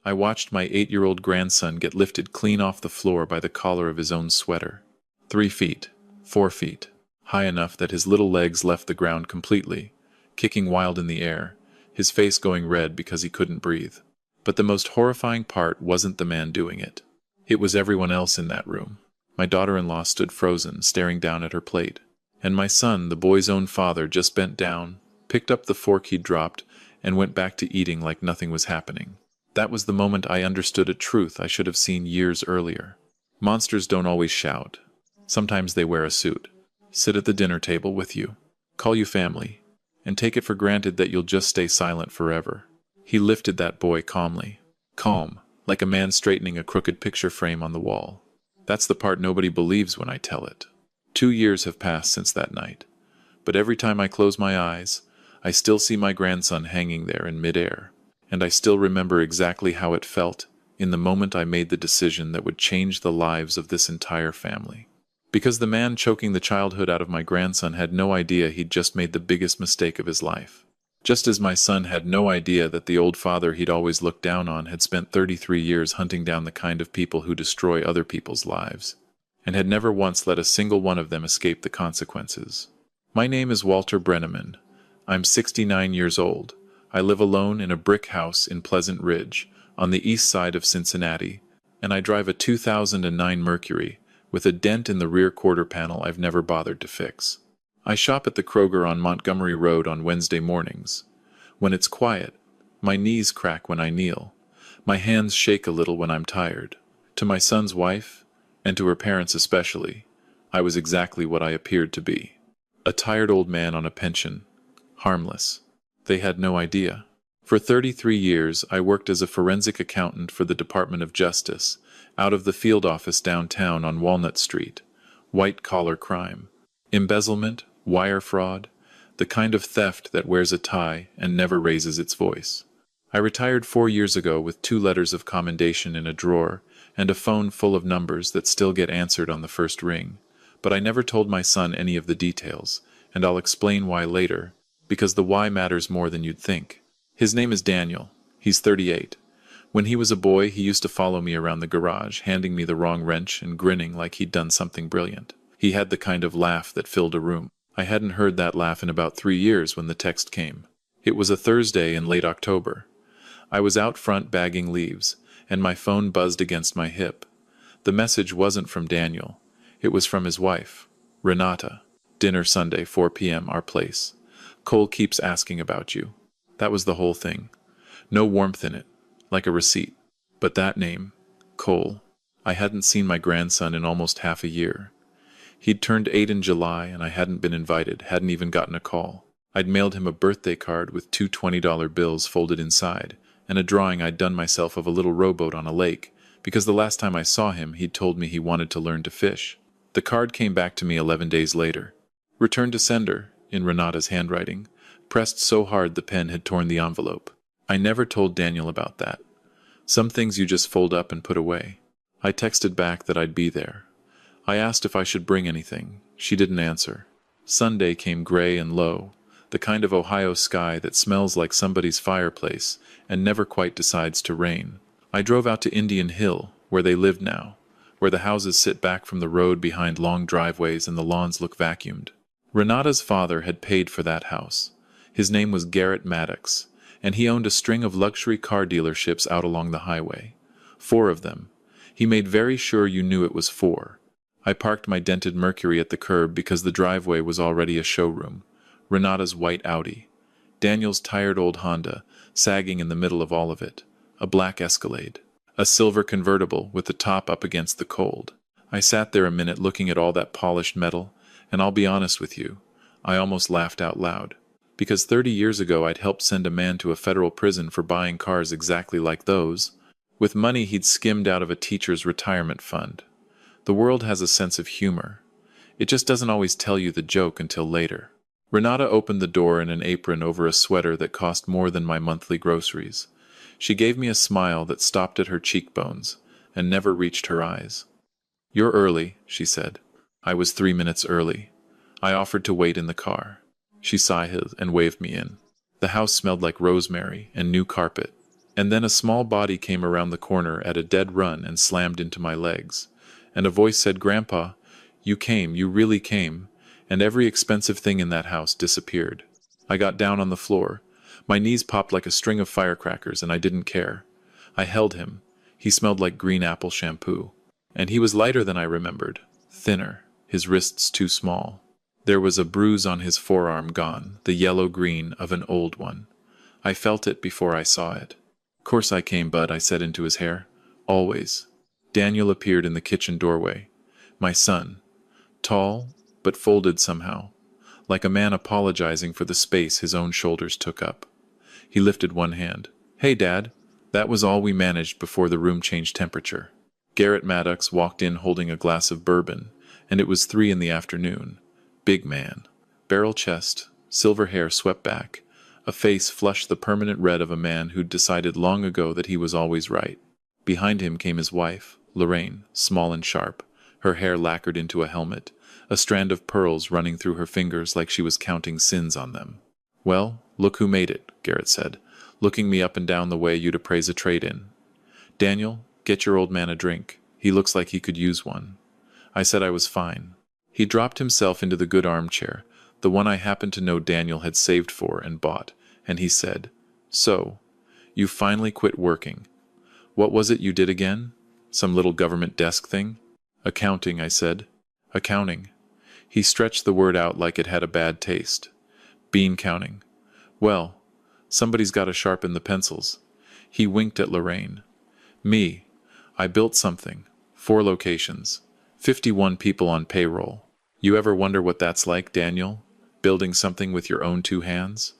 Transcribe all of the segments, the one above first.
I watched my 8-year-old grandson get lifted clean off the floor by the collar of his own sweater. 3 feet, 4 feet, high enough that his little legs left the ground completely, kicking wild in the air, his face going red because he couldn't breathe. But the most horrifying part wasn't the man doing it. It was everyone else in that room. My daughter-in-law stood frozen, staring down at her plate. And my son, the boy's own father, just bent down, picked up the fork he'd dropped, and went back to eating like nothing was happening. That was the moment I understood a truth I should have seen years earlier. Monsters don't always shout. Sometimes they wear a suit, sit at the dinner table with you, call you family, and take it for granted that you'll just stay silent forever. He lifted that boy calmly. Calm, like a man straightening a crooked picture frame on the wall. That's the part nobody believes when I tell it. 2 years have passed since that night, but every time I close my eyes, I still see my grandson hanging there in midair, and I still remember exactly how it felt in the moment I made the decision that would change the lives of this entire family. Because the man choking the childhood out of my grandson had no idea he'd just made the biggest mistake of his life. Just as my son had no idea that the old father he'd always looked down on had spent 33 years hunting down the kind of people who destroy other people's lives, and had never once let a single one of them escape the consequences. My name is Walter Brenneman. I'm 69 years old. I live alone in a brick house in Pleasant Ridge, on the east side of Cincinnati, and I drive a 2009 Mercury with a dent in the rear quarter panel I've never bothered to fix. I shop at the Kroger on Montgomery Road on Wednesday mornings. When it's quiet, my knees crack when I kneel. My hands shake a little when I'm tired. To my son's wife, and to her parents especially, I was exactly what I appeared to be. A tired old man on a pension. Harmless. They had no idea. For 33 years, I worked as a forensic accountant for the Department of Justice, out of the field office downtown on Walnut Street. White-collar crime. Embezzlement, wire fraud, the kind of theft that wears a tie and never raises its voice. I retired 4 years ago with 2 letters of commendation in a drawer and a phone full of numbers that still get answered on the first ring. But I never told my son any of the details, and I'll explain why later, because the why matters more than you'd think. His name is Daniel. He's 38. When he was a boy, he used to follow me around the garage, handing me the wrong wrench and grinning like he'd done something brilliant. He had the kind of laugh that filled a room. I hadn't heard that laugh in about 3 years when the text came. It was a Thursday in late October. I was out front bagging leaves, and my phone buzzed against my hip. The message wasn't from Daniel. It was from his wife, Renata. Dinner Sunday, 4 p.m., our place. Cole keeps asking about you. That was the whole thing. No warmth in it, like a receipt. But that name, Cole. I hadn't seen my grandson in almost half a year. He'd turned 8 in July, and I hadn't been invited, hadn't even gotten a call. I'd mailed him a birthday card with 2 $20 bills folded inside, and a drawing I'd done myself of a little rowboat on a lake, because the last time I saw him, he'd told me he wanted to learn to fish. The card came back to me 11 days later. Return to sender, in Renata's handwriting, pressed so hard the pen had torn the envelope. I never told Daniel about that. Some things you just fold up and put away. I texted back that I'd be there. I asked if I should bring anything. She didn't answer. Sunday came gray and low, the kind of Ohio sky that smells like somebody's fireplace and never quite decides to rain. I drove out to Indian Hill, where they live now, where the houses sit back from the road behind long driveways and the lawns look vacuumed. Renata's father had paid for that house. His name was Garrett Maddox, and he owned a string of luxury car dealerships out along the highway. 4 of them. He made very sure you knew it was 4. I parked my dented Mercury at the curb because the driveway was already a showroom. Renata's white Audi. Daniel's tired old Honda, sagging in the middle of all of it. A black Escalade. A silver convertible with the top up against the cold. I sat there a minute looking at all that polished metal, and I'll be honest with you, I almost laughed out loud. Because 30 years ago I'd helped send a man to a federal prison for buying cars exactly like those, with money he'd skimmed out of a teacher's retirement fund. The world has a sense of humor. It just doesn't always tell you the joke until later. Renata opened the door in an apron over a sweater that cost more than my monthly groceries. She gave me a smile that stopped at her cheekbones and never reached her eyes. "You're early," she said. I was 3 minutes early. I offered to wait in the car. She sighed and waved me in. The house smelled like rosemary and new carpet. And then a small body came around the corner at a dead run and slammed into my legs. And a voice said, "Grandpa, you came, you really came," and every expensive thing in that house disappeared. I got down on the floor. My knees popped like a string of firecrackers, and I didn't care. I held him. He smelled like green apple shampoo. And he was lighter than I remembered, thinner, his wrists too small. There was a bruise on his forearm gone, the yellow-green of an old one. I felt it before I saw it. "Course I came, bud," I said into his hair. "Always." Daniel appeared in the kitchen doorway. My son. Tall, but folded somehow, like a man apologizing for the space his own shoulders took up. He lifted one hand. "Hey, Dad." That was all we managed before the room changed temperature. Garrett Maddox walked in holding a glass of bourbon, and it was 3 in the afternoon. Big man. Barrel chest, silver hair swept back, a face flushed the permanent red of a man who'd decided long ago that he was always right. Behind him came his wife, Lorraine, small and sharp, her hair lacquered into a helmet, a strand of pearls running through her fingers like she was counting sins on them. "Well, look who made it," Garrett said, looking me up and down the way you'd appraise a trade-in. "Daniel, get your old man a drink. He looks like he could use one." I said I was fine. He dropped himself into the good armchair, the one I happened to know Daniel had saved for and bought, and he said, "So, you finally quit working. What was it you did again? Some little government desk thing?" "Accounting," I said. "Accounting." He stretched the word out like it had a bad taste. "Bean counting. Well, somebody's got to sharpen the pencils." He winked at Lorraine. "Me. I built something. 4 locations. 51 people on payroll. You ever wonder what that's like, Daniel? Building something with your own 2 hands?"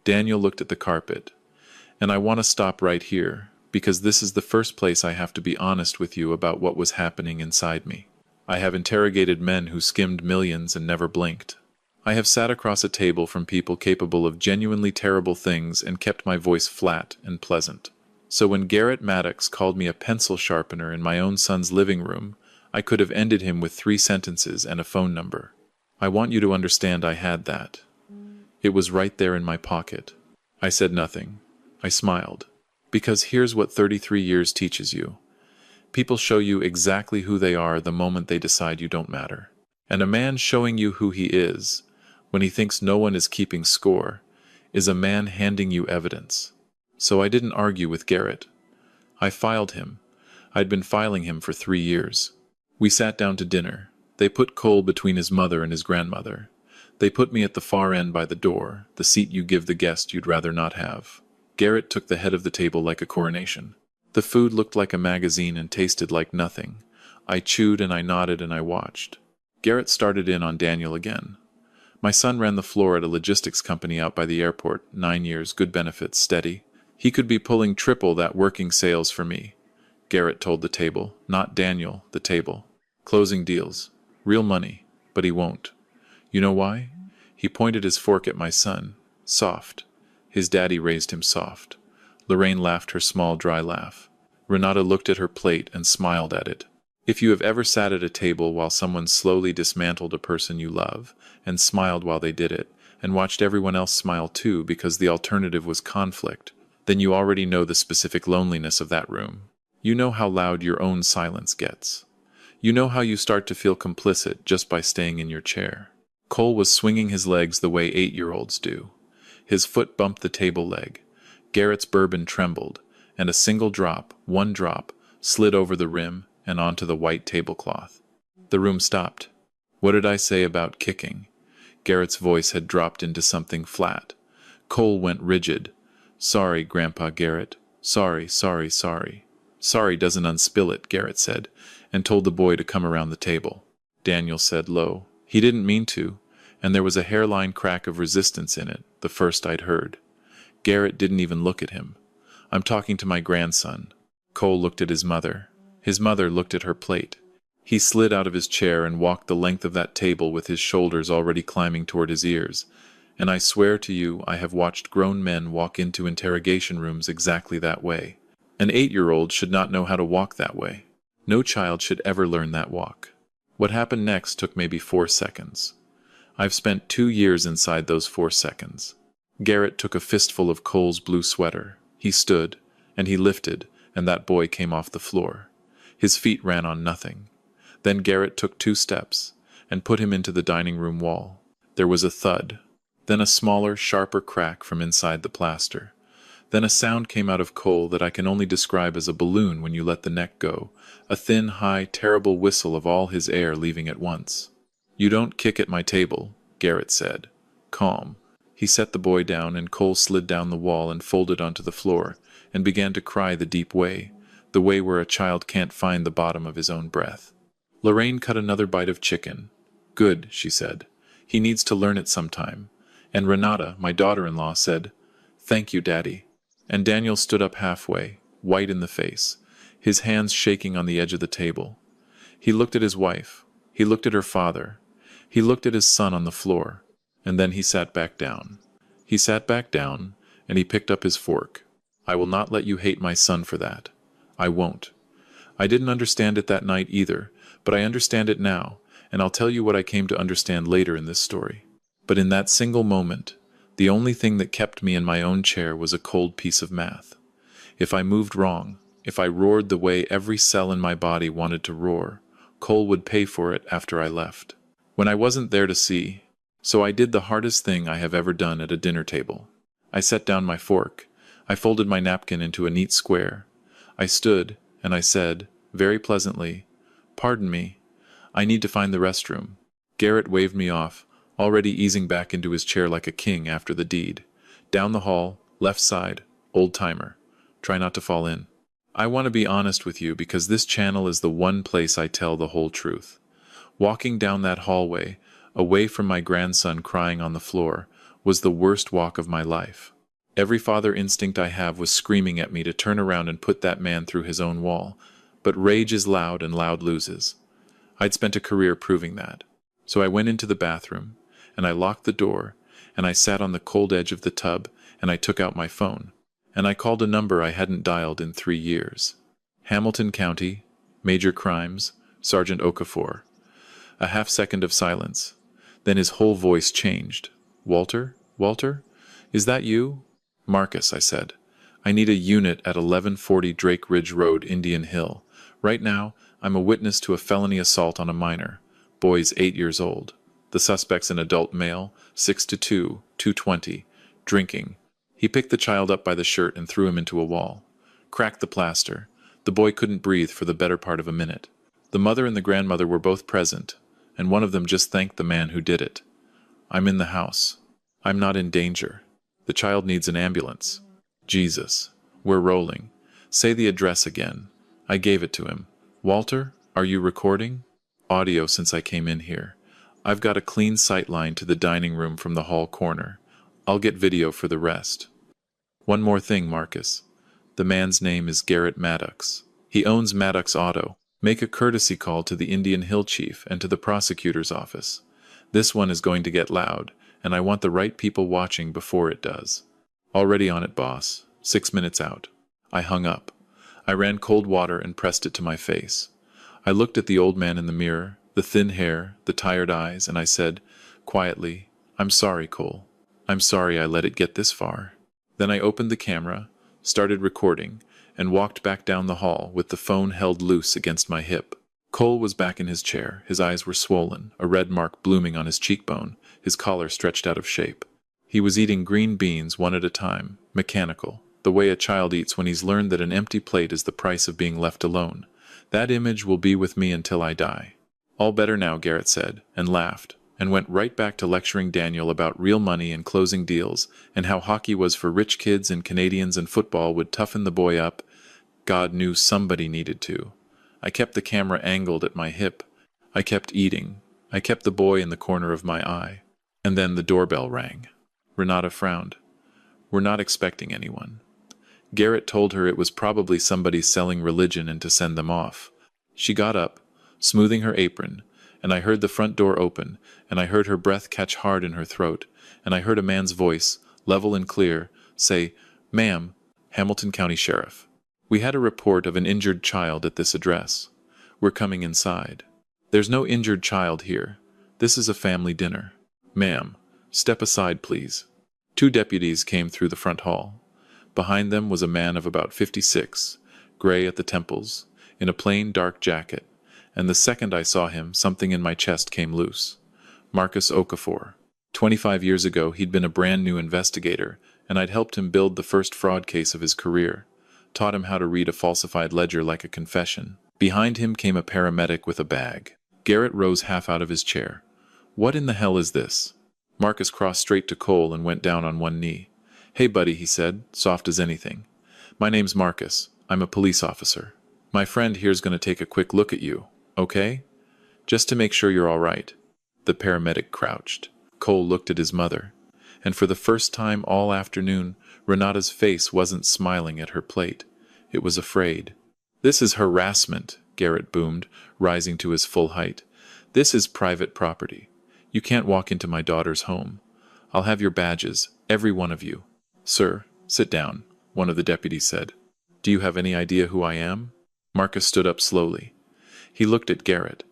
Daniel looked at the carpet. "And I want to stop right here, because this is the first place I have to be honest with you about what was happening inside me. I have interrogated men who skimmed millions and never blinked. I have sat across a table from people capable of genuinely terrible things and kept my voice flat and pleasant. So when Garrett Maddox called me a pencil sharpener in my own son's living room, I could have ended him with 3 sentences and a phone number. I want you to understand I had that. It was right there in my pocket." I said nothing. I smiled. Because here's what 33 years teaches you. People show you exactly who they are the moment they decide you don't matter. And a man showing you who he is, when he thinks no one is keeping score, is a man handing you evidence. So I didn't argue with Garrett. I filed him. I'd been filing him for 3 years. We sat down to dinner. They put Cole between his mother and his grandmother. They put me at the far end by the door, the seat you give the guest you'd rather not have. Garrett took the head of the table like a coronation. The food looked like a magazine and tasted like nothing. I chewed and I nodded and I watched. Garrett started in on Daniel again. "My son ran the floor at a logistics company out by the airport, 9 years, good benefits, steady. He could be pulling triple that working sales for me." Garrett told the table, not Daniel, the table. "Closing deals. Real money. But he won't. You know why?" He pointed his fork at my son. "Soft." His daddy raised him soft. Lorraine laughed her small, dry laugh. Renata looked at her plate and smiled at it. If you have ever sat at a table while someone slowly dismantled a person you love, and smiled while they did it, and watched everyone else smile too because the alternative was conflict, then you already know the specific loneliness of that room. You know how loud your own silence gets. You know how you start to feel complicit just by staying in your chair. Cole was swinging his legs the way 8-year-olds do. His foot bumped the table leg. Garrett's bourbon trembled, and a single drop, one drop, slid over the rim and onto the white tablecloth. The room stopped. What did I say about kicking? Garrett's voice had dropped into something flat. Cole went rigid. "Sorry, Grandpa Garrett. Sorry, sorry, sorry." "Sorry doesn't unspill it," Garrett said, and told the boy to come around the table. Daniel said low, "He didn't mean to," and there was a hairline crack of resistance in it, the first I'd heard. Garrett didn't even look at him. "I'm talking to my grandson." Cole looked at his mother. His mother looked at her plate. He slid out of his chair and walked the length of that table with his shoulders already climbing toward his ears. And I swear to you, I have watched grown men walk into interrogation rooms exactly that way. An 8-year-old should not know how to walk that way. No child should ever learn that walk. What happened next took maybe 4 seconds. I've spent 2 years inside those 4 seconds. Garrett took a fistful of Cole's blue sweater. He stood, and he lifted, and that boy came off the floor. His feet ran on nothing. Then Garrett took 2 steps, and put him into the dining room wall. There was a thud, then a smaller, sharper crack from inside the plaster. Then a sound came out of Cole that I can only describe as a balloon when you let the neck go, a thin, high, terrible whistle of all his air leaving at once. "You don't kick at my table," Garrett said. Calm. He set the boy down, and Cole slid down the wall and folded onto the floor, and began to cry the deep way, the way where a child can't find the bottom of his own breath. Lorraine cut another bite of chicken. "Good," she said. "He needs to learn it sometime." And Renata, my daughter-in-law, said, "Thank you, Daddy." And Daniel stood up halfway, white in the face, his hands shaking on the edge of the table. He looked at his wife. He looked at her father. He looked at his son on the floor. And then he sat back down. He sat back down, and he picked up his fork. "I will not let you hate my son for that. I won't. I didn't understand it that night either, but I understand it now, and I'll tell you what I came to understand later in this story. But in that single moment, the only thing that kept me in my own chair was a cold piece of math. If I moved wrong, if I roared the way every cell in my body wanted to roar, Cole would pay for it after I left. When I wasn't there to see, so I did the hardest thing I have ever done at a dinner table. I set down my fork. I folded my napkin into a neat square. I stood, and I said, very pleasantly, "Pardon me. I need to find the restroom." Garrett waved me off, already easing back into his chair like a king after the deed. "Down the hall, left side, old-timer. Try not to fall in." I want to be honest with you because this channel is the one place I tell the whole truth. Walking down that hallway, away from my grandson crying on the floor, was the worst walk of my life. Every father instinct I have was screaming at me to turn around and put that man through his own wall, but rage is loud and loud loses. I'd spent a career proving that. So I went into the bathroom, and I locked the door, and I sat on the cold edge of the tub, and I took out my phone, and I called a number I hadn't dialed in 3 years. Hamilton County, Major Crimes, Sergeant Okafor. A half-second of silence. Then his whole voice changed. "Walter? Walter? Is that you?" "Marcus," I said. "I need a unit at 1140 Drake Ridge Road, Indian Hill. Right now, I'm a witness to a felony assault on a minor. Boy's 8 years old. The suspect's an adult male, 6'2", 220, drinking." He picked the child up by the shirt and threw him into a wall. Cracked the plaster. The boy couldn't breathe for the better part of a minute. The mother and the grandmother were both present, and one of them just thanked the man who did it. "I'm in the house. I'm not in danger. The child needs an ambulance." "Jesus. We're rolling. Say the address again." I gave it to him. "Walter, are you recording?" "Audio since I came in here. I've got a clean sight line to the dining room from the hall corner. I'll get video for the rest." "One more thing, Marcus. The man's name is Garrett Maddox. He owns Maddox Auto. Make a courtesy call to the Indian Hill Chief and to the prosecutor's office. This one is going to get loud, and I want the right people watching before it does." "Already on it, boss. 6 minutes out." I hung up. I ran cold water and pressed it to my face. I looked at the old man in the mirror, the thin hair, the tired eyes, and I said, quietly, "I'm sorry, Cole. I'm sorry I let it get this far." Then I opened the camera, started recording, and walked back down the hall with the phone held loose against my hip. Cole was back in his chair. His eyes were swollen, a red mark blooming on his cheekbone, his collar stretched out of shape. He was eating green beans one at a time, mechanical, the way a child eats when he's learned that an empty plate is the price of being left alone. That image will be with me until I die. "All better now," Garrett said, and laughed, and went right back to lecturing Daniel about real money and closing deals, and how hockey was for rich kids and Canadians and football would toughen the boy up. God knew somebody needed to. I kept the camera angled at my hip. I kept eating. I kept the boy in the corner of my eye. And then the doorbell rang. Renata frowned. "We're not expecting anyone." Garrett told her it was probably somebody selling religion and to send them off. She got up, smoothing her apron, and I heard the front door open, and I heard her breath catch hard in her throat, and I heard a man's voice, level and clear, say, "Ma'am, Hamilton County Sheriff. We had a report of an injured child at this address. We're coming inside." "There's no injured child here. This is a family dinner." "Ma'am, step aside, please." 2 deputies came through the front hall. Behind them was a man of about 56, gray at the temples, in a plain dark jacket, and the second I saw him, something in my chest came loose. Marcus Okafor. 25 years ago, he'd been a brand new investigator, and I'd helped him build the first fraud case of his career, taught him how to read a falsified ledger like a confession. Behind him came a paramedic with a bag. Garrett rose half out of his chair. "What in the hell is this?" Marcus crossed straight to Cole and went down on one knee. "Hey, buddy," he said, soft as anything. "My name's Marcus. I'm a police officer. My friend here's going to take a quick look at you, okay? Just to make sure you're all right." The paramedic crouched. Cole looked at his mother, and for the first time all afternoon, Renata's face wasn't smiling at her plate. It was afraid. "This is harassment," Garrett boomed, rising to his full height. "This is private property. You can't walk into my daughter's home. I'll have your badges, every one of you." "Sir, sit down," one of the deputies said. "Do you have any idea who I am?" Marcus stood up slowly. He looked at Garrett.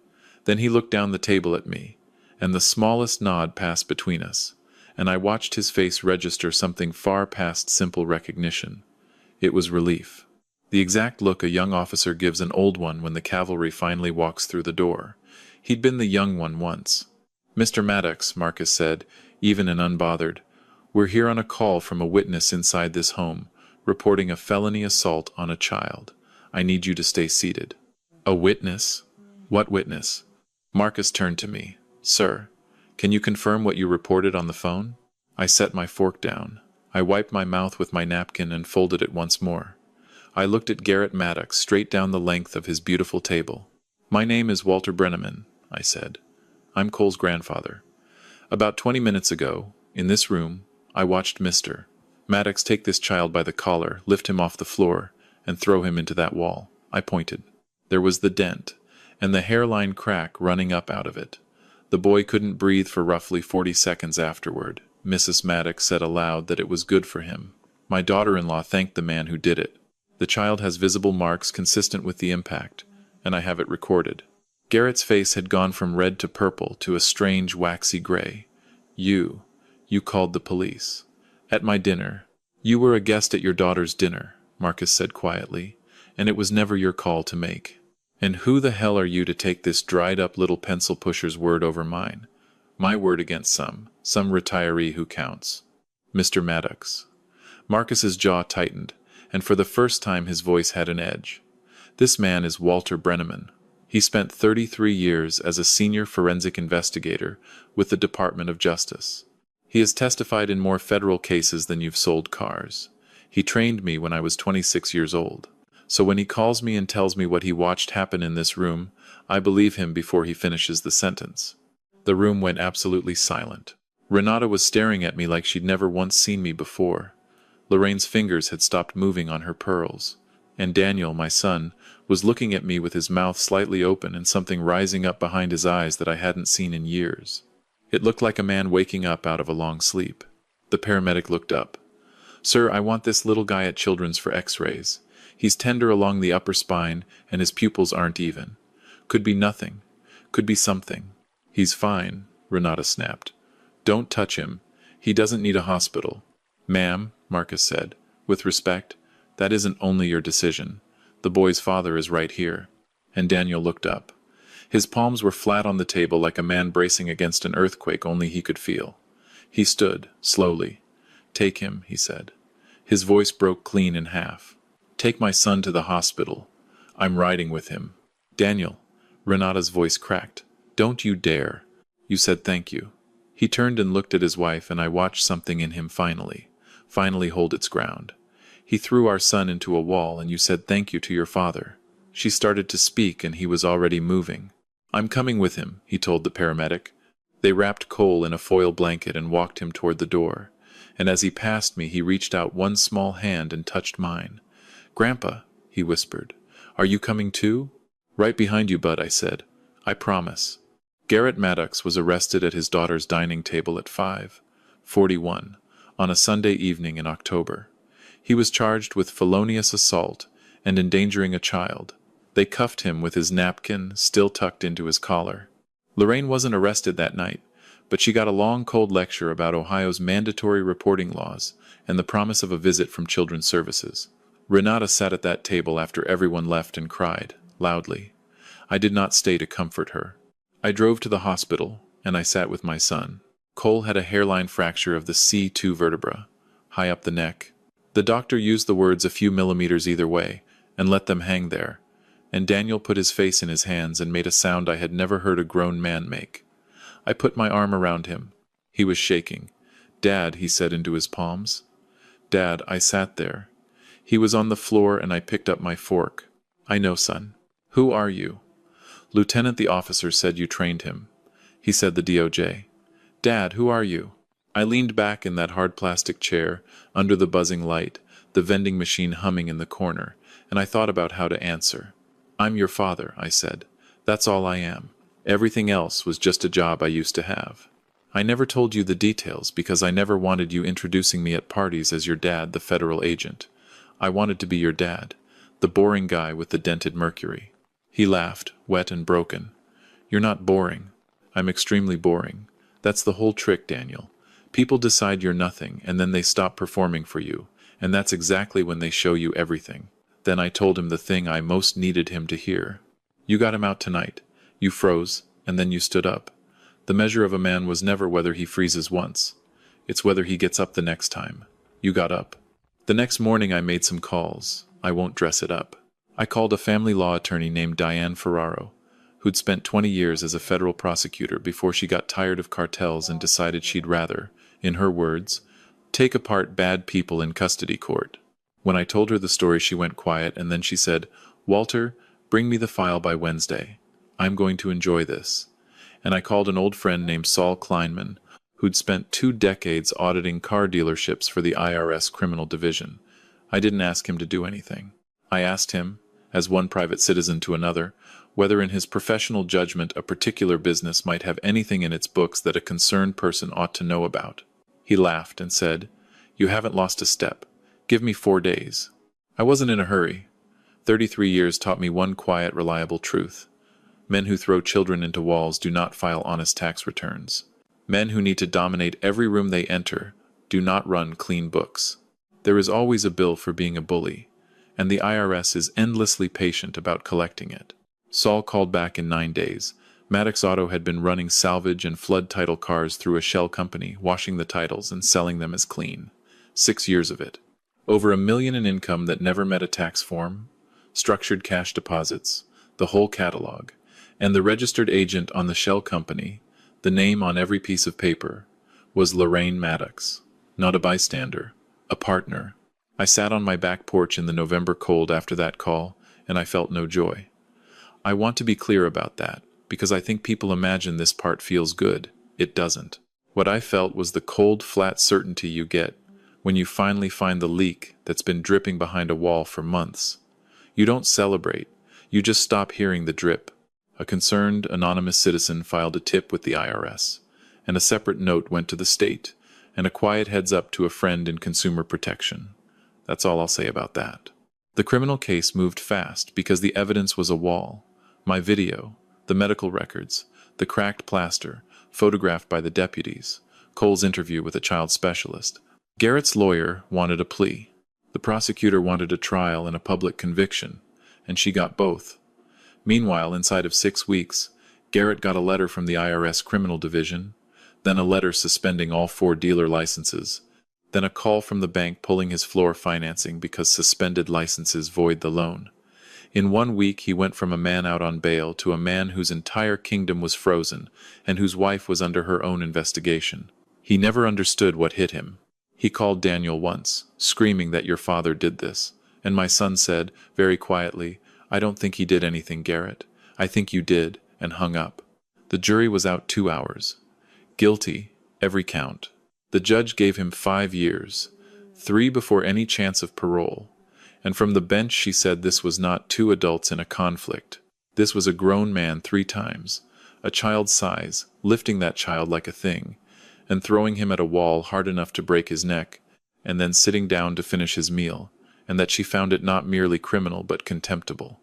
Then he looked down the table at me, and the smallest nod passed between us, and I watched his face register something far past simple recognition. It was relief. The exact look a young officer gives an old one when the cavalry finally walks through the door. He'd been the young one once. "Mr. Maddox," Marcus said, even and unbothered, "we're here on a call from a witness inside this home, reporting a felony assault on a child. I need you to stay seated." "A witness? What witness?" Marcus turned to me. "Sir, can you confirm what you reported on the phone?" I set my fork down. I wiped my mouth with my napkin and folded it once more. I looked at Garrett Maddox straight down the length of his beautiful table. "My name is Walter Brenneman," I said. "I'm Cole's grandfather. About 20 minutes ago, in this room, I watched Mr. Maddox take this child by the collar, lift him off the floor, and throw him into that wall." I pointed. There was the dent, and the hairline crack running up out of it. The boy couldn't breathe for roughly 40 seconds afterward. Mrs. Maddox said aloud that it was good for him. My daughter-in-law thanked the man who did it. The child has visible marks consistent with the impact, and I have it recorded. Garrett's face had gone from red to purple to a strange waxy gray. You called the police. At my dinner. You were a guest at your daughter's dinner," Marcus said quietly, "and it was never your call to make. And who the hell are you to take this dried-up little pencil pusher's word over mine? My word against some retiree who counts." "Mr. Maddox." Marcus's jaw tightened, and for the first time his voice had an edge. "This man is Walter Brenneman. He spent 33 years as a senior forensic investigator with the Department of Justice. He has testified in more federal cases than you've sold cars. He trained me when I was 26 years old. So when he calls me and tells me what he watched happen in this room, I believe him before he finishes the sentence." The room went absolutely silent. Renata was staring at me like she'd never once seen me before. Lorraine's fingers had stopped moving on her pearls. And Daniel, my son, was looking at me with his mouth slightly open and something rising up behind his eyes that I hadn't seen in years. It looked like a man waking up out of a long sleep. The paramedic looked up. "Sir, I want this little guy at Children's for x-rays. He's tender along the upper spine, and his pupils aren't even. Could be nothing. Could be something." "He's fine," Renata snapped. "Don't touch him. He doesn't need a hospital." "Ma'am," Marcus said, "with respect, that isn't only your decision. The boy's father is right here." And Daniel looked up. His palms were flat on the table like a man bracing against an earthquake only he could feel. He stood, slowly. "Take him," he said. His voice broke clean in half. "Take my son to the hospital. I'm riding with him." "Daniel," Renata's voice cracked. "Don't you dare. You said thank you." He turned and looked at his wife, and I watched something in him finally hold its ground. "He threw our son into a wall, and you said thank you to your father." She started to speak, and he was already moving. "I'm coming with him," he told the paramedic. They wrapped Cole in a foil blanket and walked him toward the door, and as he passed me he reached out one small hand and touched mine. "Grandpa," he whispered, "are you coming too?" "Right behind you, bud," I said. "I promise." Garrett Maddox was arrested at his daughter's dining table at 5:41 on a Sunday evening in October. He was charged with felonious assault and endangering a child. They cuffed him with his napkin still tucked into his collar. Lorraine wasn't arrested that night, but she got a long, cold lecture about Ohio's mandatory reporting laws and the promise of a visit from Children's Services. Renata sat at that table after everyone left and cried, loudly. I did not stay to comfort her. I drove to the hospital, and I sat with my son. Cole had a hairline fracture of the C2 vertebra, high up the neck. The doctor used the words a few millimeters either way, and let them hang there, and Daniel put his face in his hands and made a sound I had never heard a grown man make. I put my arm around him. He was shaking. Dad, he said into his palms. Dad, I sat there. He was on the floor and I picked up my fork. I know, son. Who are you? Lieutenant, the officer said you trained him. He said the DOJ. Dad, who are you? I leaned back in that hard plastic chair, under the buzzing light, the vending machine humming in the corner, and I thought about how to answer. I'm your father, I said. That's all I am. Everything else was just a job I used to have. I never told you the details because I never wanted you introducing me at parties as your dad, the federal agent. I wanted to be your dad, the boring guy with the dented mercury. He laughed, wet and broken. You're not boring. I'm extremely boring. That's the whole trick, Daniel. People decide you're nothing, and then they stop performing for you, and that's exactly when they show you everything. Then I told him the thing I most needed him to hear. You got him out tonight. You froze, and then you stood up. The measure of a man was never whether he freezes once. It's whether he gets up the next time. You got up. The next morning I made some calls. I won't dress it up. I called a family law attorney named Diane Ferraro, who'd spent 20 years as a federal prosecutor before she got tired of cartels and decided she'd rather, in her words, take apart bad people in custody court. When I told her the story, she went quiet, and then she said, Walter, bring me the file by Wednesday. I'm going to enjoy this. And I called an old friend named Saul Kleinman, who'd spent 2 decades auditing car dealerships for the IRS Criminal Division. I didn't ask him to do anything. I asked him, as one private citizen to another, whether in his professional judgment a particular business might have anything in its books that a concerned person ought to know about. He laughed and said, You haven't lost a step. Give me 4 days. I wasn't in a hurry. 33 years taught me one quiet, reliable truth. Men who throw children into walls do not file honest tax returns. Men who need to dominate every room they enter do not run clean books. There is always a bill for being a bully, and the IRS is endlessly patient about collecting it. Saul called back in 9 days. Maddox Auto had been running salvage and flood title cars through a shell company, washing the titles and selling them as clean. 6 years of it. Over $1 million in income that never met a tax form, structured cash deposits, the whole catalog, and the registered agent on the shell company, the name on every piece of paper, was Lorraine Maddox. Not a bystander, a partner. I sat on my back porch in the November cold after that call, and I felt no joy. I want to be clear about that, because I think people imagine this part feels good. It doesn't. What I felt was the cold, flat certainty you get when you finally find the leak that's been dripping behind a wall for months. You don't celebrate. You just stop hearing the drip. A concerned, anonymous citizen filed a tip with the IRS, and a separate note went to the state, and a quiet heads-up to a friend in consumer protection. That's all I'll say about that. The criminal case moved fast because the evidence was a wall. My video, the medical records, the cracked plaster, photographed by the deputies, Cole's interview with a child specialist. Garrett's lawyer wanted a plea. The prosecutor wanted a trial and a public conviction, and she got both. Meanwhile, inside of 6 weeks, Garrett got a letter from the IRS Criminal Division, then a letter suspending all 4 dealer licenses, then a call from the bank pulling his floor financing because suspended licenses void the loan. In 1 week, he went from a man out on bail to a man whose entire kingdom was frozen and whose wife was under her own investigation. He never understood what hit him. He called Daniel once, screaming that your father did this, and my son said, very quietly, I don't think he did anything, Garrett. I think you did, and hung up. The jury was out 2 hours. Guilty, every count. The judge gave him 5 years, 3 before any chance of parole. And from the bench she said this was not 2 adults in a conflict. This was a grown man 3 times, a child's size, lifting that child like a thing, and throwing him at a wall hard enough to break his neck, and then sitting down to finish his meal, and that she found it not merely criminal but contemptible.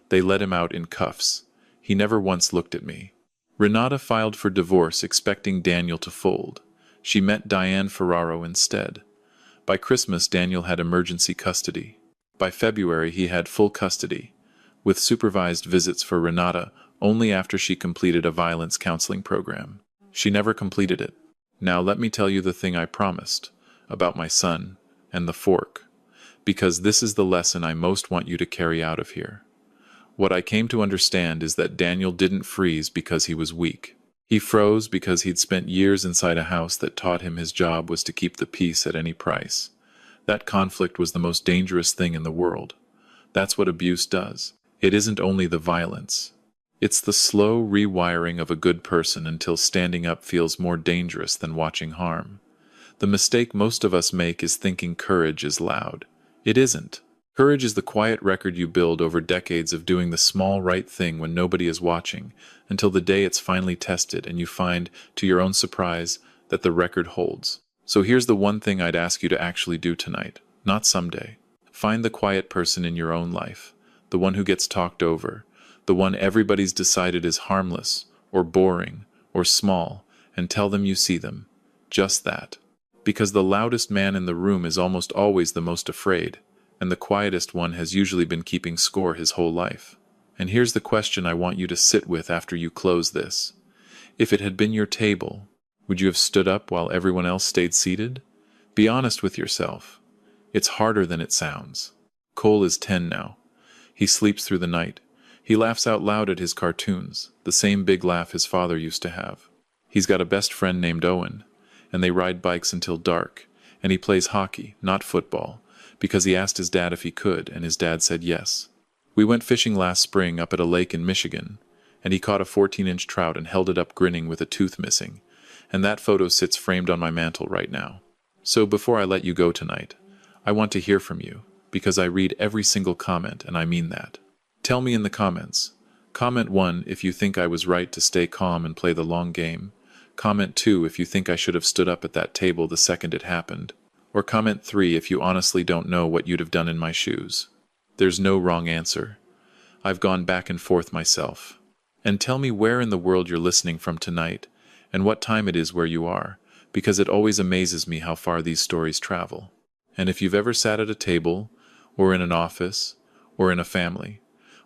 They let him out in cuffs. He never once looked at me. Renata filed for divorce expecting Daniel to fold. She met Diane Ferraro instead. By Christmas, Daniel had emergency custody. By February, he had full custody, with supervised visits for Renata only after she completed a violence counseling program. She never completed it. Now let me tell you the thing I promised about my son and the fork, because this is the lesson I most want you to carry out of here. What I came to understand is that Daniel didn't freeze because he was weak. He froze because he'd spent years inside a house that taught him his job was to keep the peace at any price. That conflict was the most dangerous thing in the world. That's what abuse does. It isn't only the violence. It's the slow rewiring of a good person until standing up feels more dangerous than watching harm. The mistake most of us make is thinking courage is loud. It isn't. Courage is the quiet record you build over decades of doing the small right thing when nobody is watching, until the day it's finally tested and you find, to your own surprise, that the record holds. So here's the one thing I'd ask you to actually do tonight, not someday. Find the quiet person in your own life, the one who gets talked over, the one everybody's decided is harmless, or boring, or small, and tell them you see them. Just that. Because the loudest man in the room is almost always the most afraid, and the quietest one has usually been keeping score his whole life. And here's the question I want you to sit with after you close this. If it had been your table, would you have stood up while everyone else stayed seated? Be honest with yourself. It's harder than it sounds. Cole is 10 now. He sleeps through the night. He laughs out loud at his cartoons, the same big laugh his father used to have. He's got a best friend named Owen, and they ride bikes until dark, and he plays hockey, not football, because he asked his dad if he could, and his dad said yes. We went fishing last spring up at a lake in Michigan, and he caught a 14-inch trout and held it up grinning with a tooth missing, and that photo sits framed on my mantle right now. So before I let you go tonight, I want to hear from you, because I read every single comment, and I mean that. Tell me in the comments. Comment 1 if you think I was right to stay calm and play the long game. Comment 2 if you think I should have stood up at that table the second it happened. Or comment 3 if you honestly don't know what you'd have done in my shoes. There's no wrong answer. I've gone back and forth myself. And tell me where in the world you're listening from tonight, and what time it is where you are, because it always amazes me how far these stories travel. And if you've ever sat at a table, or in an office, or in a family,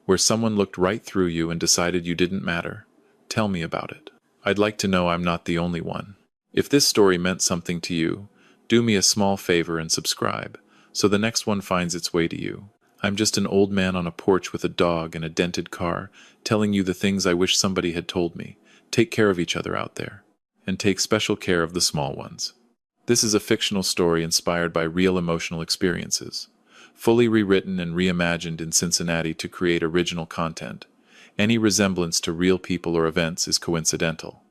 where someone looked right through you and decided you didn't matter, tell me about it. I'd like to know I'm not the only one. If this story meant something to you, do me a small favor and subscribe, so the next one finds its way to you. I'm just an old man on a porch with a dog and a dented car, telling you the things I wish somebody had told me. Take care of each other out there, and take special care of the small ones. This is a fictional story inspired by real emotional experiences, fully rewritten and reimagined in Cincinnati to create original content. Any resemblance to real people or events is coincidental.